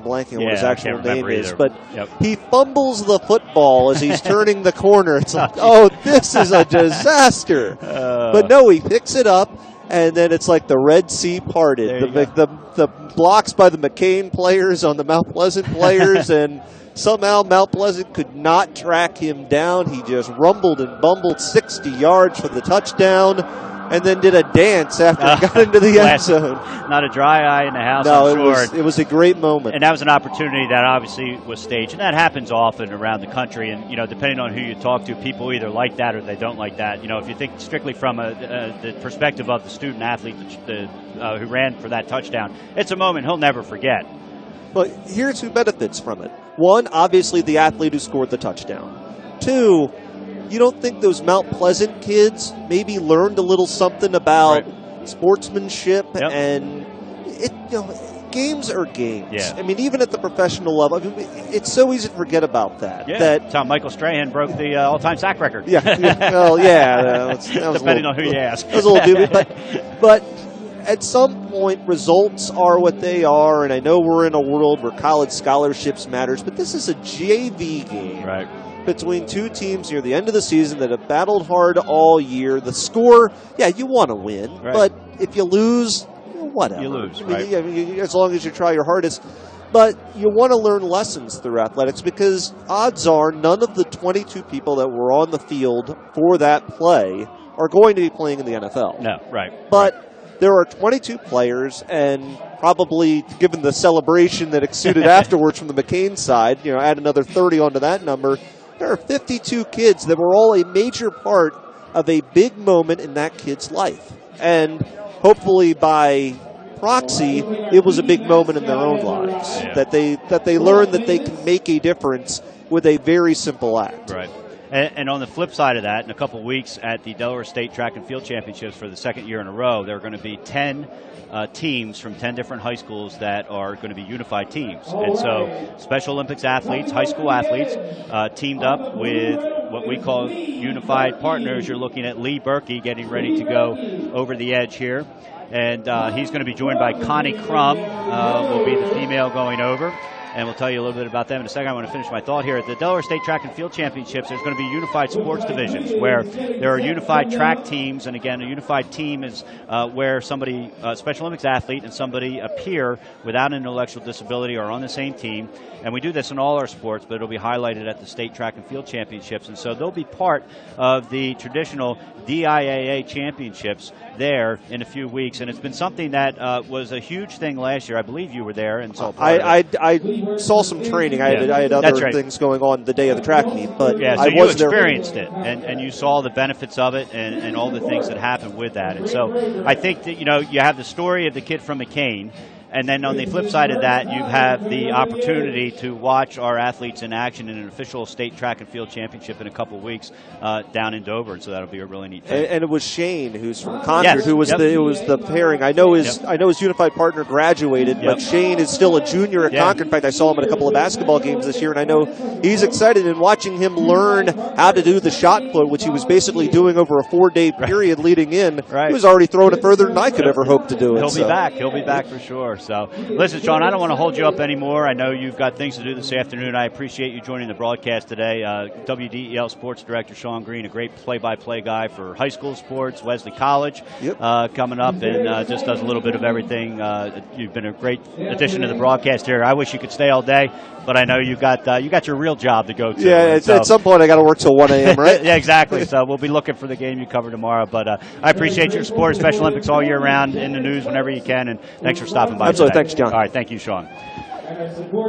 blanking on what his actual name is, but he fumbles the football as he's turning the corner. It's like, oh, this is a disaster. But no, he picks it up. And then it's like the Red Sea parted. The blocks by the McCain players on the Mount Pleasant players, and somehow Mount Pleasant could not track him down. He just rumbled and bumbled 60 yards for the touchdown, and then did a dance after he got into the end zone. Not a dry eye in the house, no, I'm sure. It was a great moment. And that was an opportunity that obviously was staged. And that happens often around the country. And, depending on who you talk to, people either like that or they don't like that. If you think strictly from the perspective of the student athlete who ran for that touchdown, it's a moment he'll never forget. But here's who benefits from it. One, obviously the athlete who scored the touchdown. Two, you don't think those Mount Pleasant kids maybe learned a little something about sportsmanship and games are games. Yeah. I mean, even at the professional level, it's so easy to forget about that. Yeah. That's how Michael Strahan broke the all-time sack record. Yeah. Well, that was depending on who you ask. That was a little dubious, but at some point, results are what they are, and I know we're in a world where college scholarships matters, but this is a JV game. Right. Between two teams near the end of the season that have battled hard all year. The score, you want to win, but if you lose, whatever. You lose, right? As long as you try your hardest. But you want to learn lessons through athletics because odds are none of the 22 people that were on the field for that play are going to be playing in the NFL. No, right. But there are 22 players, and probably given the celebration that exuded afterwards from the McCain side, add another 30 onto that number, there are 52 kids that were all a major part of a big moment in that kid's life. And hopefully by proxy, it was a big moment in their own lives, that they learned that they can make a difference with a very simple act. Right. And on the flip side of that, in a couple of weeks at the Delaware State Track and Field Championships for the second year in a row, there are going to be 10 teams from 10 different high schools that are going to be unified teams. And so Special Olympics athletes, high school athletes, teamed up with what we call unified partners. You're looking at Lee Berkey getting ready to go over the edge here. And he's going to be joined by Connie Crum, will be the female going over. And we'll tell you a little bit about them in a second. I want to finish my thought here. At the Delaware State Track and Field Championships, there's going to be unified sports divisions where there are unified track teams. And again, a unified team is where somebody, Special Olympics athlete, and somebody, a peer without an intellectual disability are on the same team. And we do this in all our sports, but it'll be highlighted at the State Track and Field Championships. And so they'll be part of the traditional DIAA championships there in a few weeks. And it's been something that was a huge thing last year. I believe you were there and saw part of it. I saw some training. I had other things going on the day of the track meet, but so I you was there. experienced it, and you saw the benefits of it and all the things that happened with that. And so I think that, you have the story of the kid from McCain. And then on the flip side of that, you have the opportunity to watch our athletes in action in an official state track and field championship in a couple of weeks down in Dover. So that'll be a really neat thing. And it was Shane, who's from Concord, who was the pairing. I know his unified partner graduated, but Shane is still a junior at Concord. In fact, I saw him at a couple of basketball games this year, and I know he's excited. And watching him learn how to do the shot put, which he was basically doing over a 4-day period leading in, he was already throwing it further than I could ever hope to do it. He'll be back. He'll be back for sure. So, listen, Sean, I don't want to hold you up anymore. I know you've got things to do this afternoon. I appreciate you joining the broadcast today. WDEL Sports Director Sean Green, a great play-by-play guy for high school sports, Wesley College, coming up, and just does a little bit of everything. You've been a great addition to the broadcast here. I wish you could stay all day, but I know you got your real job to go to. Yeah, at some point I got to work till 1 a.m., right? Yeah, exactly. So we'll be looking for the game you cover tomorrow. But I appreciate your support of Special Olympics all year round, in the news whenever you can, and thanks for stopping by. Absolutely. Today. Thanks, John. All right, thank you, Sean.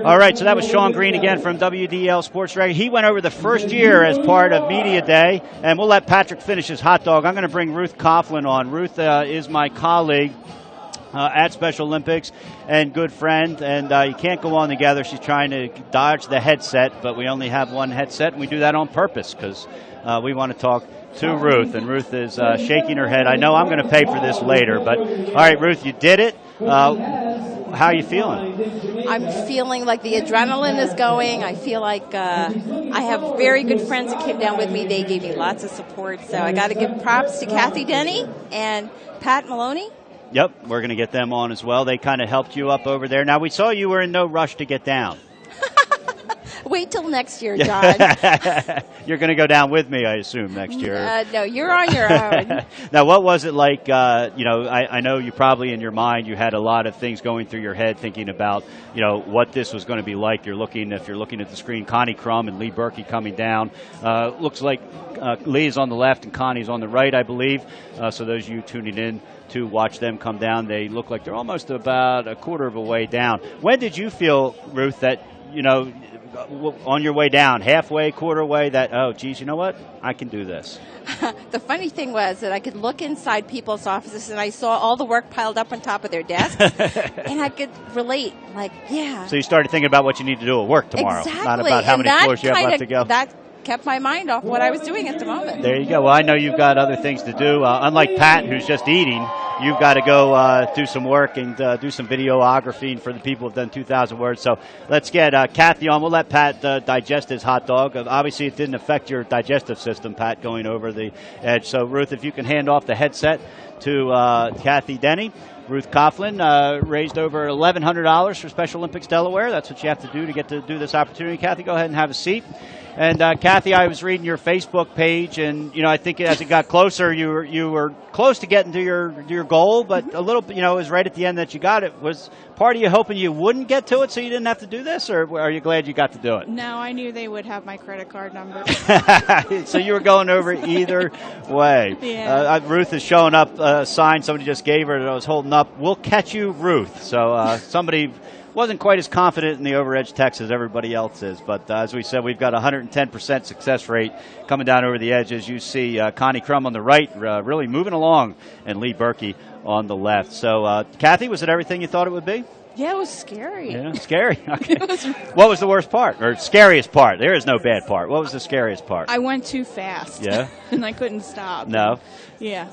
All right, so that was Sean Green again from WDL Sports Director. He went over the first year as part of Media Day, and we'll let Patrick finish his hot dog. I'm going to bring Ruth Coughlin on. Ruth is my colleague at Special Olympics and good friend, and you can't go on together. She's trying to dodge the headset, but we only have one headset, and we do that on purpose because we want to talk to Ruth, and Ruth is shaking her head. I know I'm going to pay for this later, but all right, Ruth, you did it. How are you feeling? I'm feeling like the adrenaline is going. I feel like I have very good friends that came down with me. They gave me lots of support. So I got to give props to Kathy Denny and Pat Maloney. Yep, we're going to get them on as well. They kind of helped you up over there. Now, we saw you were in no rush to get down. Wait till next year, John. You're going to go down with me, I assume, next year. No, you're on your own. Now, what was it like? I know you probably in your mind you had a lot of things going through your head thinking about, what this was going to be like. If you're looking at the screen, Connie Crum and Lee Berkey coming down. Looks like Lee's on the left and Connie's on the right, I believe. So those of you tuning in to watch them come down, they look like they're almost about a quarter of a way down. When did you feel, Ruth, that, on your way down, halfway, quarter way, that, oh, geez, you know what? I can do this. The funny thing was that I could look inside people's offices and I saw all the work piled up on top of their desks, and I could relate, So you started thinking about what you need to do at work tomorrow, exactly. Not about how many floors you have left to go. That kept my mind off what I was doing at the moment. There you go. Well, I know you've got other things to do. Unlike Pat, who's just eating, you've got to go do some work and do some videography for the people who've done 2,000 words. So let's get Kathy on. We'll let Pat digest his hot dog. Obviously, it didn't affect your digestive system, Pat, going over the edge. So, Ruth, if you can hand off the headset to Kathy Denny. Ruth Coughlin raised over $1,100 for Special Olympics Delaware. That's what you have to do to get to do this opportunity. Kathy, go ahead and have a seat. And Kathy, I was reading your Facebook page, and I think as it got closer, you were close to getting to your goal, but a little, it was right at the end that you got it. Was part of you hoping you wouldn't get to it, so you didn't have to do this, or are you glad you got to do it? No, I knew they would have my credit card number. So you were going over either way. Yeah. Ruth is showing up a sign somebody just gave her that I was holding up. We'll catch you, Ruth. So somebody wasn't quite as confident in the overedge text as everybody else is. But as we said, we've got 110% success rate coming down over the edge. As you see, Connie Crum on the right really moving along, and Lee Berkey on the left. So, Kathy, was it everything you thought it would be? Yeah, it was scary. Yeah, scary. Okay. What was the worst part, or scariest part? There is no bad part. What was the scariest part? I went too fast. Yeah? And I couldn't stop. No? Yeah.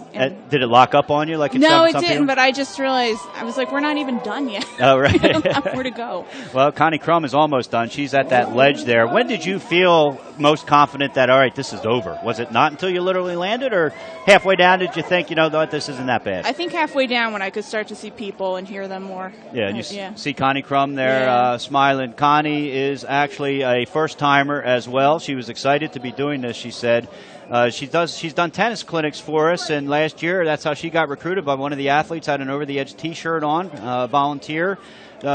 Did it lock up on you like it No, some it didn't, people? but I just realized, I was like, we're not even done yet. Oh, right. We don't have where to go. Well, Connie Crum is almost done. She's at that ledge there. When did you feel most confident that, all right, this is over? Was it not until you literally landed, or halfway down did you think, this isn't that bad? I think halfway down when I could start to see people and hear them more. Yeah, and you see Connie Crum there smiling. Connie is actually a first-timer as well. She was excited to be doing this, she said. She's done tennis clinics for us, and last year that's how she got recruited by one of the athletes. Had an over the edge T-shirt on, volunteer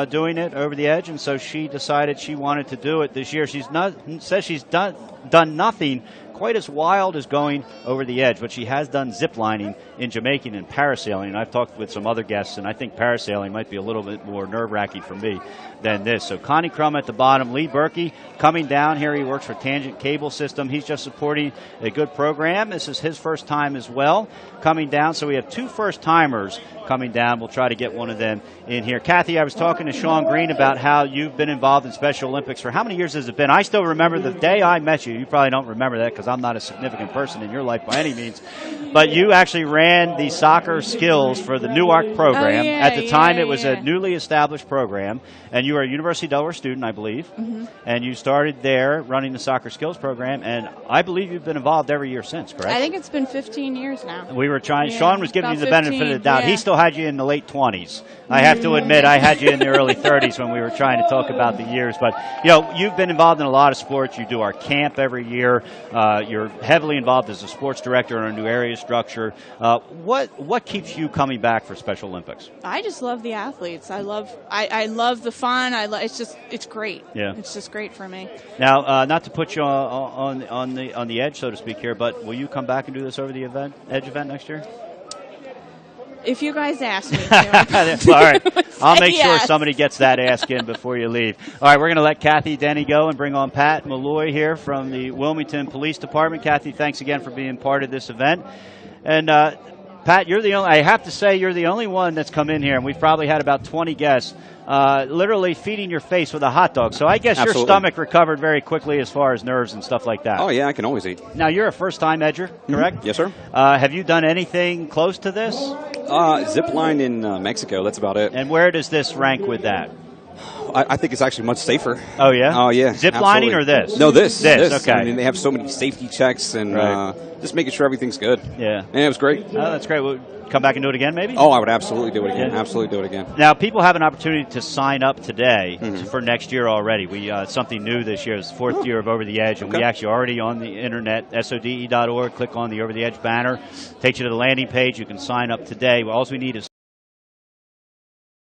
doing it over the edge, and so she decided she wanted to do it this year. Says she's done nothing quite as wild as going over the edge, but she has done zip lining in Jamaican and parasailing. And I've talked with some other guests, and I think parasailing might be a little bit more nerve-wracking for me than this. So Connie Crum at the bottom, Lee Berkey coming down here. He works for Tangent Cable System. He's just supporting a good program. This is his first time as well coming down. So we have two first-timers coming down. We'll try to get one of them in here. Kathy, I was talking to Sean Green about how you've been involved in Special Olympics for how many years has it been? I still remember the day I met you. You probably don't remember that because I'm not a significant person in your life by any means. But you actually ran the soccer skills for the Newark program. At the time, it was a newly established program, and you were a University of Delaware student, I believe. Mm-hmm. And you started there running the soccer skills program, and I believe you've been involved every year since, correct? I think it's been 15 years now. We were trying. Sean was giving you the benefit of the 15, doubt. He still had you in the late 20s. I have to admit, I had you in the early 30s when we were trying to talk about the years. But, you've been involved in a lot of sports. You do our camp every year. You're heavily involved as a sports director in our new area structure. What keeps you coming back for Special Olympics? I just love the athletes. I love the fun. It's great. Yeah. It's just great for me. Now, not to put you on the edge, so to speak here, but will you come back and do this over the edge event next year? If you guys ask me to. All right. I'll make sure yes. somebody gets that ask in before you leave. All right, we're going to let Kathy Denny go and bring on Pat Malloy here from the Wilmington Police Department. Kathy, thanks again for being part of this event. And Pat, I have to say you're the only one that's come in here, and we've probably had about 20 guests, literally feeding your face with a hot dog. So I guess Absolutely. your stomach recovered very quickly as far as nerves and stuff like that. Oh, yeah, I can always eat. Now, you're a first-time edger, correct? Mm-hmm. Yes, sir. Have you done anything close to this? Zip line in Mexico, that's about it. And where does this rank with that? I think it's actually much safer. Oh, yeah? Oh, yeah. Zip lining or absolutely. this? No, this. This, okay. I mean, they have so many safety checks and just making sure everything's good. Yeah. And it was great. Oh, that's great. We'll come back and do it again, maybe? Oh, I would absolutely do it again. Yeah. Absolutely do it again. Now, people have an opportunity to sign up today for next year already. We something new this year. It's the fourth year of Over the Edge, and we actually already on the internet, SODE.org, click on the Over the Edge banner, takes you to the landing page. You can sign up today. All we need is